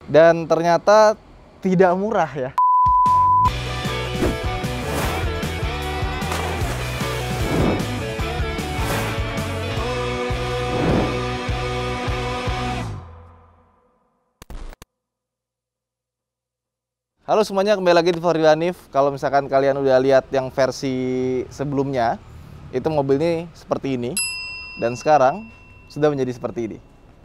Dan ternyata tidak murah ya. Halo semuanya, kembali lagi di For You Hanif. Kalau misalkan kalian udah lihat yang versi sebelumnya, itu mobil ini seperti ini. Dan sekarang sudah menjadi seperti ini.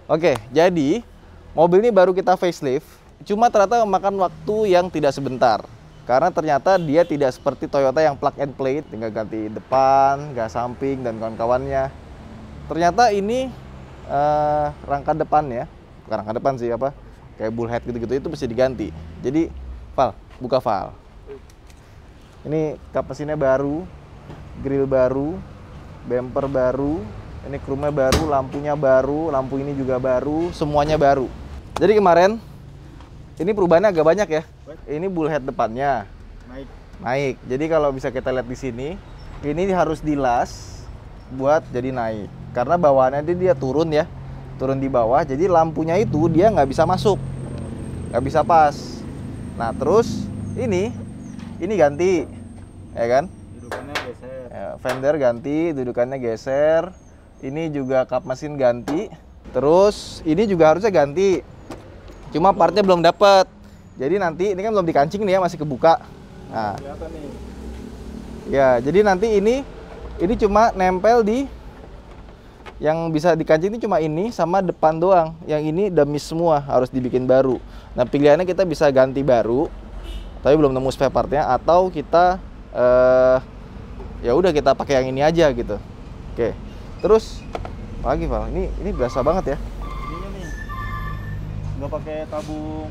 Oke, jadi mobil ini baru kita facelift. Cuma ternyata memakan waktu yang tidak sebentar. Karena ternyata dia tidak seperti Toyota yang plug and play, tinggal ganti depan, gas samping, dan kawan-kawannya. Ternyata ini rangka depannya, bukan rangka depan sih, kayak bullhead gitu-gitu, itu mesti diganti. Jadi Val, buka Val. Ini kap mesinnya baru, grill baru, bumper baru, ini chrome-nya baru, lampunya baru, lampu ini juga baru, semuanya baru. Jadi kemarin ini perubahannya agak banyak ya. Ini bullhead depannya naik. Jadi kalau bisa kita lihat di sini, ini harus dilas buat jadi naik. Karena bawaannya dia turun ya, turun di bawah. Jadi lampunya itu dia nggak bisa masuk, nggak bisa pas. Nah terus ini ganti, ya kan? Dudukannya geser. Ya, fender ganti, dudukannya geser. Ini juga kap mesin ganti. Terus ini juga harusnya ganti. Cuma partnya belum dapat. Jadi nanti ini kan belum dikancing nih ya, masih kebuka. Nah, Kelihatan nih. ya jadi nanti ini cuma nempel di yang bisa dikancing ini cuma ini sama depan doang. Yang ini damis semua, harus dibikin baru. Nah pilihannya kita bisa ganti baru, tapi belum nemu spare partnya, atau kita ya udah kita pakai yang ini aja gitu. Oke. Terus lagi Val, ini berasa banget ya. Ininya nih. Nggak pakai tabung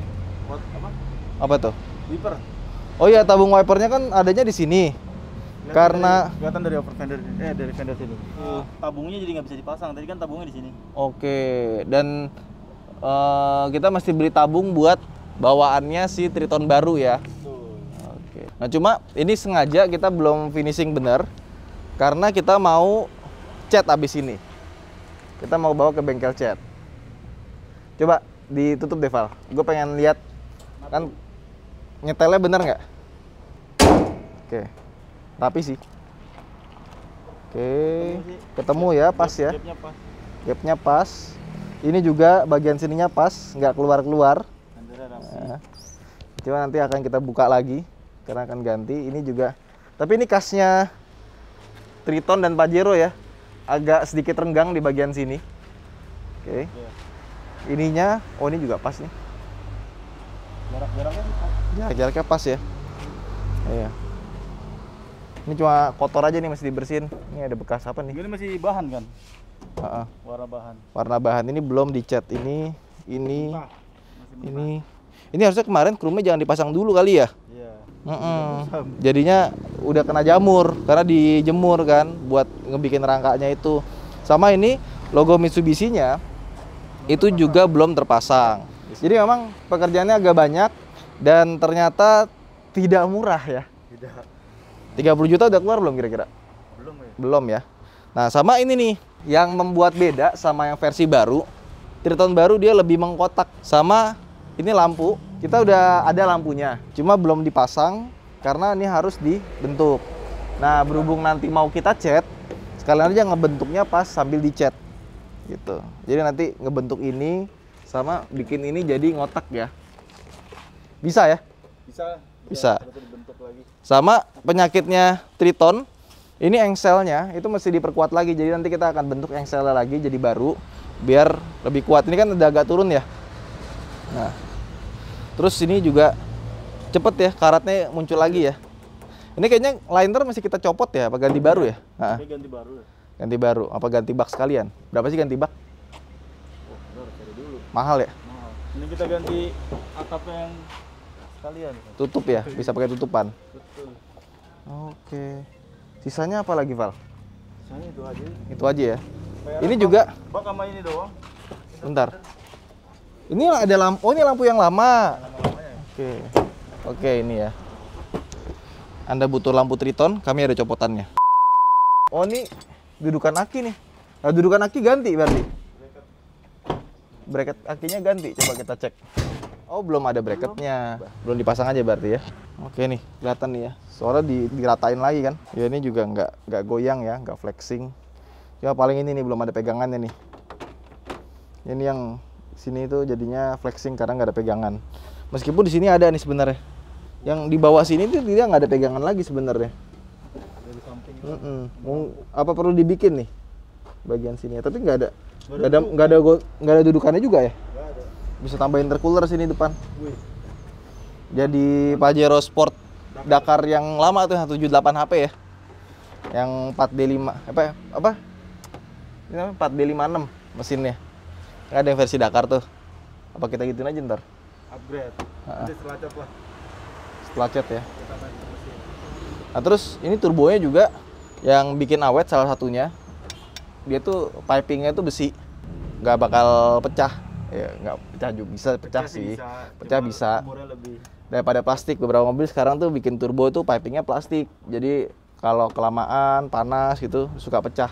Apa tuh? wiper. Oh iya, tabung wipernya kan adanya di sini. Karena kelihatan dari over fender, dari fender sini. Tabungnya jadi nggak bisa dipasang. Tadi kan tabungnya di sini. oke, dan kita mesti beli tabung buat bawaannya si Triton baru ya. Tuh. Oke. Nah cuma ini sengaja kita belum finishing bener karena kita mau cat abis ini. Kita mau bawa ke bengkel cat. Coba ditutup deh Val. Gue pengen lihat kan nyetelnya bener nggak? Oke. Rapi sih. Oke. Ketemu ya, pas ya. Gapnya pas. Gapnya pas. Ini juga bagian sininya pas, nggak keluar-keluar. Fendernya rapi. Nah, cuma nanti akan kita buka lagi karena akan ganti. Ini juga, tapi ini kasnya Triton dan Pajero ya, agak sedikit renggang di bagian sini. Oke. Iya. Ininya, oh ini juga pas nih. Jaraknya sih pas. Jaraknya pas ya. Iya. Ini cuma kotor aja nih, masih dibersihin. Ini ada bekas apa nih? Ini masih bahan kan? Heeh. Warna bahan. Warna bahan ini belum dicat. Ini Masih ini harusnya kemarin chrome-nya jangan dipasang dulu kali ya. Iya. Jadinya udah kena jamur karena dijemur kan buat ngebikin rangkanya itu. Sama ini logo Mitsubishi-nya itu juga belum terpasang. Jadi memang pekerjaannya agak banyak dan ternyata tidak murah ya. Tidak. 30 juta udah keluar belum kira-kira? Belum ya? Belum ya. Nah, sama ini nih yang membuat beda sama yang versi baru. Triton baru dia lebih mengkotak. Sama ini lampu, kita udah ada lampunya, cuma belum dipasang karena ini harus dibentuk. Nah, berhubung nanti mau kita cat, sekalian aja ngebentuknya pas sambil dicat. Gitu. Jadi nanti ngebentuk ini sama bikin ini jadi ngotak ya. Bisa ya? Bisa. Dibentuk lagi. Sama penyakitnya Triton, ini engselnya itu mesti diperkuat lagi. Jadi nanti kita akan bentuk engselnya lagi jadi baru biar lebih kuat. Ini kan udah agak turun ya. Nah, terus ini juga cepet ya, karatnya muncul lagi ya. Ini kayaknya liner masih kita copot ya, apa ganti baru ya? Ini ganti baru ya? Ganti baru, apa ganti bak sekalian? Berapa sih ganti bak? Oh, cari dulu. Mahal ya? Mahal. Ini kita ganti atapnya yang sekalian. Tutup ya, bisa pakai tutupan. Betul. Oke. Sisanya apa lagi, Val? Misalnya itu aja. Itu aja ya. Bayar Ini bak- juga, bak sama ini doang. bentar. Ini ada lampu, oh ini lampu yang lama. Lama-lamanya. Oke. Oke, ini ya. Anda butuh lampu Triton, kami ada copotannya. Oh, ini dudukan aki nih. Nah, dudukan aki ganti berarti. Bracket akinya ganti, coba kita cek. Oh, belum ada bracketnya. Belum dipasang aja berarti ya. Oke nih, kelihatan nih ya. Soalnya diratain lagi kan. Ya ini juga nggak goyang ya, nggak flexing. Ya paling ini nih belum ada pegangannya nih. Ini yang sini itu jadinya flexing karena nggak ada pegangan. Meskipun di sini ada nih sebenarnya. Yang di bawah sini tuh dia nggak ada pegangan lagi sebenarnya. Dari samping. Apa perlu dibikin nih bagian sini? Tapi nggak ada dudukannya juga ya. Nggak ada. Bisa tambahin intercooler sini depan. Wih. Jadi Pajero Sport Dakar yang lama tuh yang 78 HP ya. Yang 4D5 apa? Ini namanya 4D56 mesinnya. Nggak ada yang versi Dakar tuh. Apa kita gituin aja ntar? Upgrade. Nanti setelah cat lah. Setelah cat ya. Kita main ke mesin. Nah terus ini turbonya juga yang bikin awet salah satunya. Dia tuh pipingnya tuh besi. Nggak bakal pecah. Ya nggak pecah juga, bisa pecah sih. Pecah bisa. Umurnya lebih. Daripada plastik, beberapa mobil sekarang tuh bikin turbo itu pipingnya plastik. Jadi kalau kelamaan panas gitu suka pecah.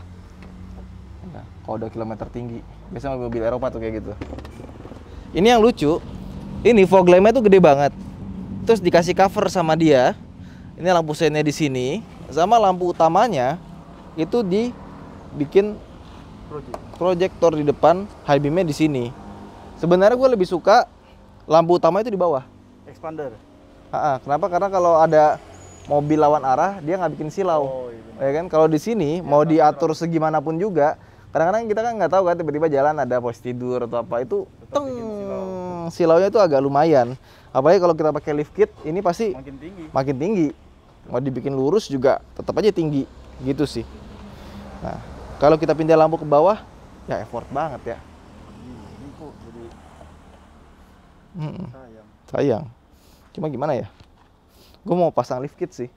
Nah, kalau udah kilometer tinggi, biasanya mobil Eropa tuh kayak gitu. Ini yang lucu, ini fog lampnya tuh gede banget. Terus dikasih cover sama dia. Ini lampu sennya di sini, sama lampu utamanya itu dibikin proyektor di depan, high beamnya di sini. Sebenarnya gue lebih suka lampu utama itu di bawah. Expander. Kenapa? Karena kalau ada mobil lawan arah dia nggak bikin silau. Oh, iya. Ya kan? Kalau di sini mau diatur segimanapun juga, kadang-kadang kita kan nggak tahu kan tiba-tiba jalan ada posisi tidur atau apa itu, silaunya itu agak lumayan. Apalagi kalau kita pakai lift kit, ini pasti makin tinggi. Mau dibikin lurus juga tetap aja tinggi, gitu sih. Nah, kalau kita pindah lampu ke bawah, ya effort banget ya. Ini kok jadi Sayang. Cuma gimana ya? Gue mau pasang lift kit sih.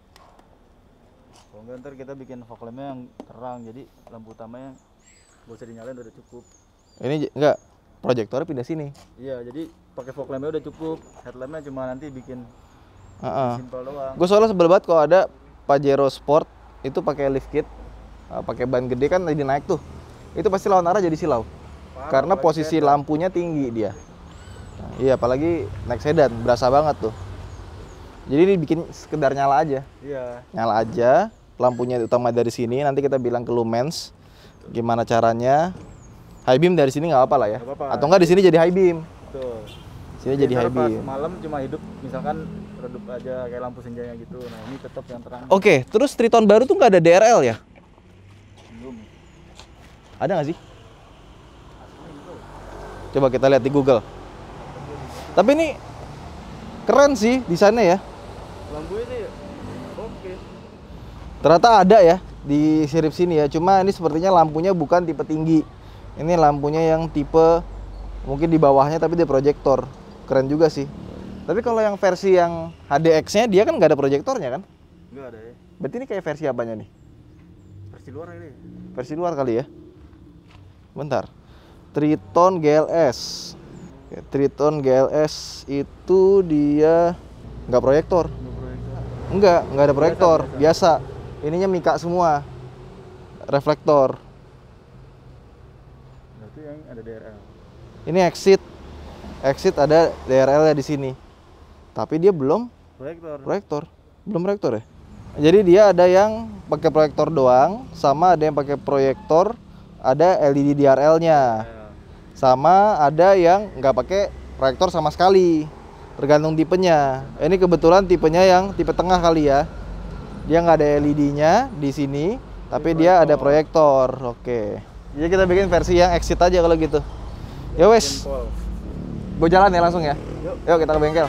Kalau enggak ntar kita bikin fog lampnya yang terang, jadi lampu utamanya gak usah dinyalain udah cukup. Ini enggak, proyektornya pindah sini. Iya, jadi pakai fog lampnya udah cukup. Headlampnya cuma nanti bikin simpel doang. Gue soalnya sebel banget kalau ada Pajero Sport itu pakai lift kit, pakai ban gede kan lagi naik tuh. Itu pasti lawan arah jadi silau. Karena posisi lampunya tinggi dia. Nah, iya, apalagi naik sedan, berasa banget tuh. Jadi ini bikin sekedar nyala aja. Iya. Nyala aja, lampunya utama dari sini. Nanti kita bilang ke lumens gimana caranya. High beam dari sini nggak apa lah ya. Atau nggak di sini jadi high beam. Betul. Sini jadi high beam. Malam cuma hidup, misalkan redup aja kayak lampu senjanya gitu. Nah ini tetap yang terang. Oke, terus Triton baru tuh nggak ada DRL ya? Belum. Ada nggak sih? Coba kita lihat di Google. Tapi ini keren sih desainnya ya. Lampu ini oke. Ternyata ada ya di sirip sini ya. Cuma ini sepertinya lampunya bukan tipe tinggi. Ini lampunya yang tipe mungkin di bawahnya tapi dia proyektor. Keren juga sih. Tapi kalau yang versi yang HDX-nya dia kan nggak ada proyektornya kan? Nggak ada ya. Berarti ini kayak versi apanya nih? Versi luar ini. Versi luar kali ya. Bentar. Triton GLS. Triton GLS itu dia nggak proyektor. Nggak ada proyektor. Biasa. Ininya mika semua. Reflektor. Berarti yang ada DRL. Ini exit ada DRL-nya di sini. Tapi dia belum proyektor. Belum proyektor ya? Jadi dia ada yang pakai proyektor doang, sama ada yang pakai proyektor, ada LED DRL-nya. Sama ada yang nggak pakai proyektor sama sekali. Tergantung tipenya. Ini kebetulan tipenya yang tipe tengah kali ya. Dia nggak ada LED-nya di sini, tapi dia ada proyektor. Oke. Jadi kita bikin versi yang exit aja kalau gitu. Ya wes. Gue jalan ya langsung ya. Yuk kita ke bengkel.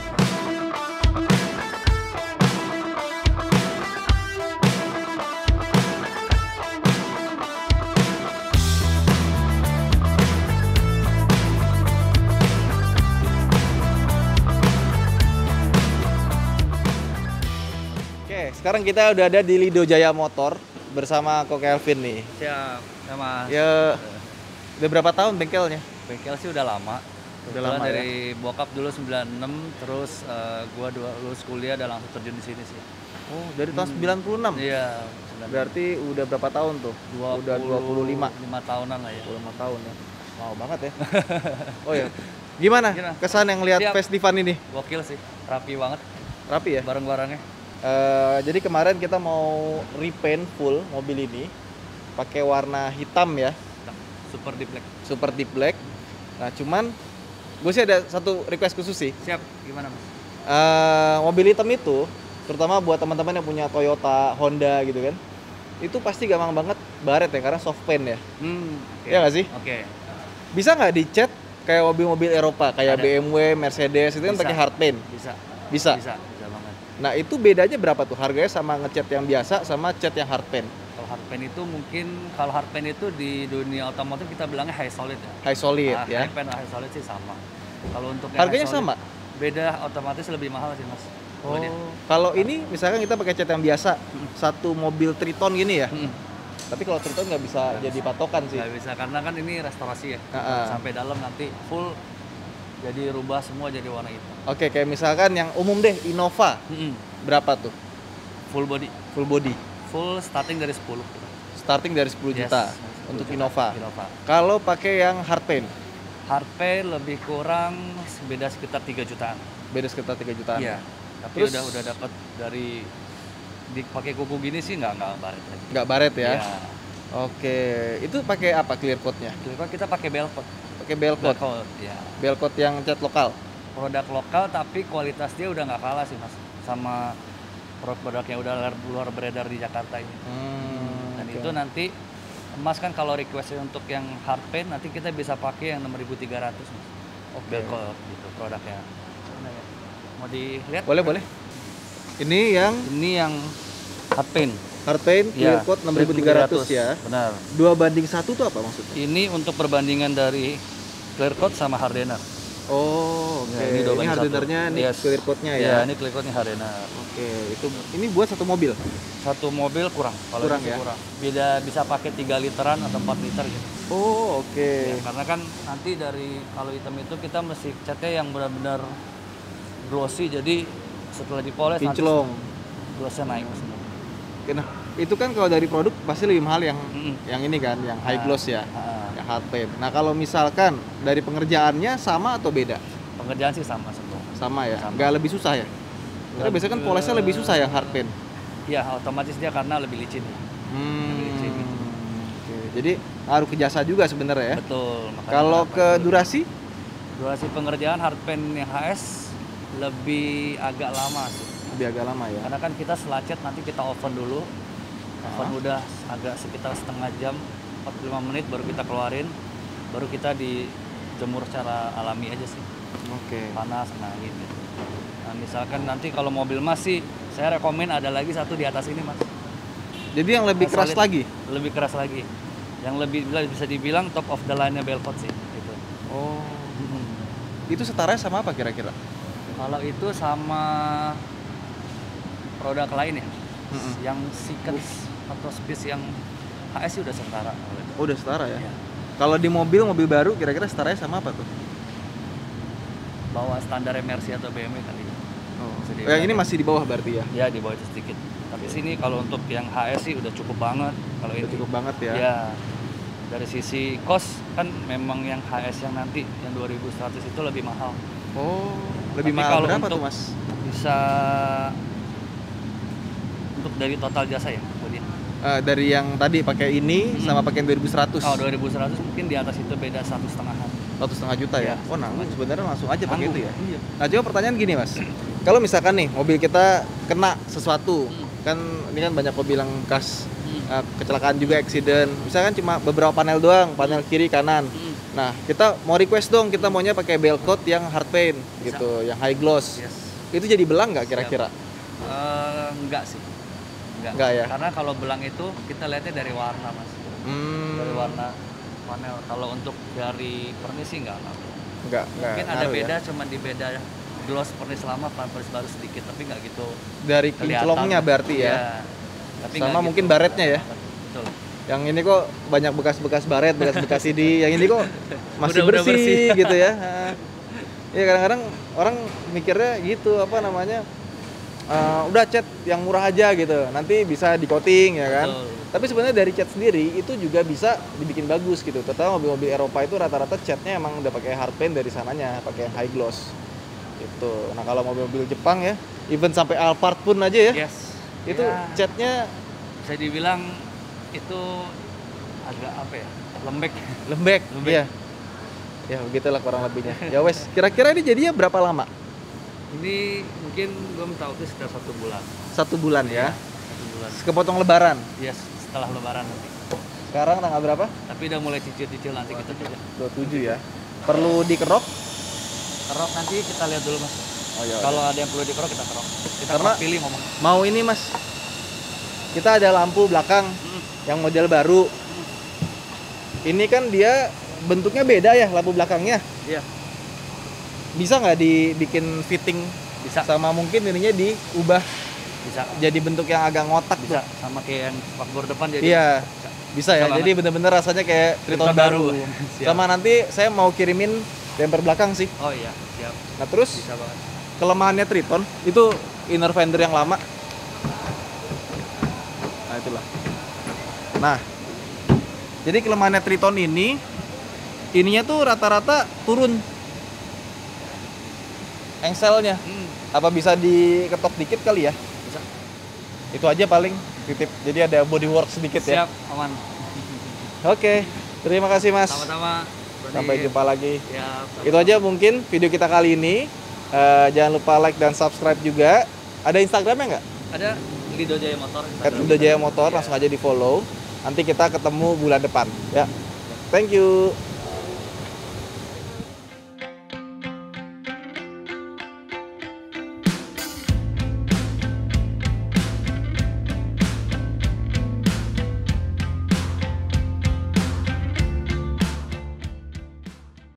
Sekarang kita udah ada di Lido Jaya Motor bersama Ko Kelvin nih. Siap, sama. Ya, udah berapa tahun bengkelnya? Bengkel sih udah lama. Udah lama dari bokap dulu 96, terus gua lulus kuliah udah langsung terjun di sini sih. Oh, dari tahun 96? Iya. 96. Berarti udah berapa tahun tuh? Udah 25 5 tahunan lah ya. 25 tahun ya. Wow banget ya. Oh ya. Gimana Gimana? kesan yang lihat Siap. festival ini? Gokil sih, rapi banget Rapi ya? barang-barangnya. Jadi kemarin kita mau repaint full mobil ini pakai warna hitam ya, Super deep black. super deep black. Nah cuman gue sih ada satu request khusus sih. Siap, gimana Mas? Mobil hitam itu terutama buat teman-teman yang punya Toyota, Honda gitu kan, itu pasti gampang banget baret ya karena soft paint ya. Oke. Iya nggak sih? Oke. Bisa nggak dicat kayak mobil-mobil Eropa kayak Ada. BMW, Mercedes itu kan Bisa. pakai hard paint? Bisa. Bisa. Bisa banget. Nah itu bedanya berapa tuh harganya sama ngecat yang biasa sama cat yang hard paint? Kalau hard paint itu mungkin kalau hard paint itu di dunia otomotif kita bilangnya high solid ya. High solid ya. High paint high solid sih sama. Kalau untuk yang Harganya high solid, sama? Beda, otomatis lebih mahal sih Mas. Oh, Kalau dia. kalau ini misalkan kita pakai cat yang biasa, satu mobil Triton gini ya. Mm-mm. Tapi kalau Triton nggak bisa jadi patokan sih. Nggak bisa karena kan ini restorasi ya. Ha-ha. Sampai dalam nanti full jadi rubah semua jadi warna hitam. Oke, kayak misalkan yang umum deh, Innova, berapa tuh? Full body. Full body. Full starting dari 10. Starting dari 10 juta Yes, 10 untuk juta. Innova. Innova. Kalau pakai yang hard paint, Hard paint lebih kurang beda sekitar 3 jutaan. beda sekitar 3 jutaan. Iya. Tapi Terus- udah dapat dari dipakai kuku gini sih nggak baret lagi. Nggak baret ya? Iya. Oke, itu pakai apa clear coat-nya? Dulu kita pakai belcode. Pakai bell coat. Belcode, ya. Bell coat yang cat lokal. Produk lokal tapi kualitas dia udah nggak kalah sih Mas sama produk yang udah luar beredar di Jakarta ini. Dan oke. itu nanti Mas kan kalau requestnya untuk yang hard paint nanti kita bisa pakai yang 6.300 Mas. Oke. Belcode gitu produknya. Mana ya? Mau dilihat? Boleh. Ini yang Ini yang hard paint. hard paint clear Iya, coat 6.300 ya. Benar. 2:1 tuh apa maksudnya? Ini untuk perbandingan dari clear coat sama hardener. Oh, oke. Ya, ini 2:1. hardenernya nih Yes. clear coat-nya Ya, ya. ini clear coatnya hardener. Oke, itu ini buat satu mobil. Satu mobil kurang. Kalau Kurang ini ya? kurang. Beda bisa pakai 3 literan atau 4 liter gitu. Oh, oke. Ya, karena kan nanti dari kalau hitam itu kita mesti catnya yang benar-benar glossy jadi setelah dipoles nanti Kinclong. glossnya naik Mas. Oke, nah, itu kan kalau dari produk pasti lebih mahal yang Mm-mm. yang ini kan, yang high Nah, gloss ya, ah, yang hard paint. Nah, kalau misalkan dari pengerjaannya sama atau beda? pengerjaan sih sama semua. Sama ya, Sama. nggak lebih susah ya? Karena biasanya kan polesnya lebih susah yang hard paint. Ya, otomatis dia karena lebih licin. Lebih licin. Oke, jadi ngaruh ke jasa juga sebenarnya ya. Betul. makanya Kalau kenapa ke itu durasi, durasi pengerjaan hard paint yang HS lebih agak lama sih. lebih agak lama ya. Karena kan kita setelah cat nanti kita oven dulu. Oven udah agak sekitar setengah jam, 45 menit baru kita keluarin. Baru kita dijemur secara alami aja sih. Oke. Panas, kena angin gitu. Nah, misalkan nanti kalau mobil Mas sih, saya rekomen ada lagi satu di atas ini Mas. Jadi yang lebih Yang keras solid. lagi. Lebih keras lagi. Yang lebih bisa dibilang top of the line-nya Belcode sih gitu. Oh. Itu setaranya sama apa kira-kira? Kalau itu sama produk lain ya, Mm-mm. yang Seekers atau Space yang HS sih udah setara. Oh, udah setara ya. Iya. Kalau di mobil baru kira-kira setaranya sama apa tuh? Bawa standar Mercy atau BMW kali. Oh. Bisa dibilang Yang ini ya. masih di bawah berarti ya. Ya di bawah itu sedikit. Tapi sini kalau untuk yang HS sih udah cukup banget. Kalau Udah ini cukup banget ya. ya dari sisi cost kan memang yang HS yang nanti yang 2100 itu lebih mahal. Oh, lebih Tapi mahal kalau berapa untuk tuh, Mas? Bisa untuk dari total jasa ya buat dia. Dari yang tadi pakai ini sama pakai yang 2100. Oh 2100 mungkin di atas itu beda 1,5-an. 1,5 juta ya. Iya, Oh, nanggung sebenarnya langsung aja pakai itu ya. Iya. Nah, coba pertanyaan gini, Mas. Kalau misalkan nih mobil kita kena sesuatu, kan ini kan banyak mobil yang bekas kecelakaan juga, accident. Misalkan cuma beberapa panel doang, panel kiri kanan. Nah, kita mau request dong, kita maunya pakai bell coat yang hard paint Bisa. gitu, yang high gloss. Yes. Itu jadi belang nggak kira-kira? Enggak sih. Enggak ya? Karena kalau belang itu kita lihatnya dari warna Mas. Dari warna panel. Kalau untuk dari pernis sih enggak. Enggak Mungkin ada ngaruh ya. beda cuman di beda gloss pernis lama pernis baru sedikit tapi nggak gitu Dari kelihatan. kinclongnya berarti ya. Iya. Tapi Sama nggak mungkin gitu. baretnya ya. Betul. Yang ini kok banyak bekas-bekas baret, bekas-bekas CD. Yang ini kok masih Udah bersih, bersih. gitu ya. Iya, kadang-kadang orang mikirnya gitu, apa namanya, udah cat yang murah aja gitu, nanti bisa di coating ya kan. Betul. Tapi sebenarnya dari cat sendiri itu juga bisa dibikin bagus gitu. Terutama mobil-mobil Eropa itu rata-rata catnya emang udah pakai hard paint dari sananya, pakai high gloss gitu. Nah kalau mobil-mobil Jepang ya, even sampai Alphard pun aja ya, Yes. itu Ya, catnya bisa dibilang itu agak apa ya? Lembek. lembek. Lembek. Iya. Ya begitulah kurang lebihnya. Ya wes, kira-kira ini jadinya berapa lama? Ini mungkin belum tahu tuh sekitar 1 bulan. 1 bulan ya. 1 bulan. Kepotong lebaran. Yes, setelah lebaran nanti. Sekarang tanggal berapa? Tapi udah mulai cicil-cicil nanti kita juga. 27 ya. Perlu dikerok? Kerok nanti kita lihat dulu mas. Oh iya. Kalau ada yang perlu dikerok kita kerok. Kita Karena- kerok pilih ngomong. Mau ini Mas. Kita ada lampu belakang yang model baru. Ini kan dia bentuknya beda ya lampu belakangnya. Iya. Bisa nggak dibikin fitting Bisa. sama mungkin ininya diubah Bisa. jadi bentuk yang agak ngotak Bisa. tuh? Sama kayak yang spakbor depan jadi. Iya. Bisa. Bisa ya. Bisa Jadi bener-bener rasanya kayak Triton Triton baru. baru. Siap. Sama nanti saya mau kirimin bumper belakang sih. Oh iya, siap. Nah terus Bisa banget. kelemahannya Triton itu inner fender yang lama. Nah itulah. Nah, jadi kelemahannya Triton ininya tuh rata-rata turun engselnya. Apa bisa diketok dikit kali ya? Bisa. Itu aja paling titip. Jadi ada bodywork sedikit ya. Siap, aman. Oke, terima kasih Mas. Sama-sama. Sampai jumpa lagi. Ya, Itu aja mungkin video kita kali ini. Jangan lupa like dan subscribe juga. Ada Instagramnya nggak? Ada Lido Jaya Motor. Lido Jaya Motor, Iya. langsung aja di follow. Nanti kita ketemu bulan depan. Ya, thank you.